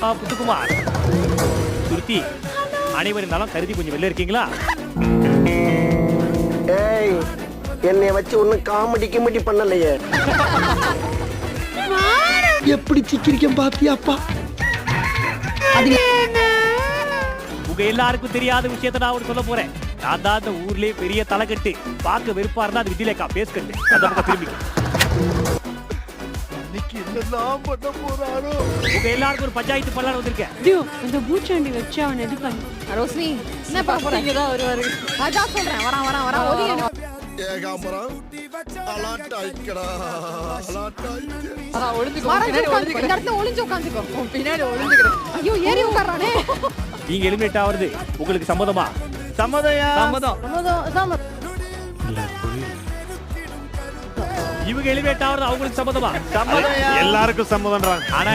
புத்துக்குமார், சுருதி, அனைவரின் நலம் கருதி கொஞ்சம் வெளில இருக்கீங்களா? ஏய், என்னைய வச்சு ஒன்னும் காமெடி கிமெடி பண்ணலையே. எப்படி சிக்கிரிக்கம் பாத்தியாப்பா? உங்க எல்லாருக்கும் தெரியாத விஷயத்த நான் சொல்ல போறேன். நான் தான் இந்த ஊர்லயே பெரிய தலைக்கட்டு. பார்க்க வெறுப்பா இருந்தா அது விஜயலேகா பேஸ்கட்டு. அந்த பக்கம் திரும்பி. உங்க எல்லாருக்கும் ஒரு பஞ்சாயத்து பண்ணலாம்னு வந்திருக்கேன். இந்த பூச்சாண்டி வச்சு அவன் இது பண்ணு. ரோஷினி என்ன பண்ண போறீங்க? தான் வருவாரு. அதான் சொல்றேன். வரான் ஒதுங்க. ஏகாம்பரம் அலாட்டாய்க்கடா, அலாட்டாய்க்க. இந்த இடத்துல ஒளிஞ்சு உட்காந்துக்கோ. பின்னாடி ஒளிஞ்சுக்கிறேன். ஐயோ ஏறி உட்கார்றானே. நீங்க எலிமினேட் ஆவறது உங்களுக்கு சம்மதமா? சம்மதம்யா. சம்மதம். இவங்க எலிமினேட் ஆவறது அவங்களுக்கு சம்மதமா? சம்மதம்யா. எல்லாருக்கும் சம்மதம்ன்றாங்க. ஆனா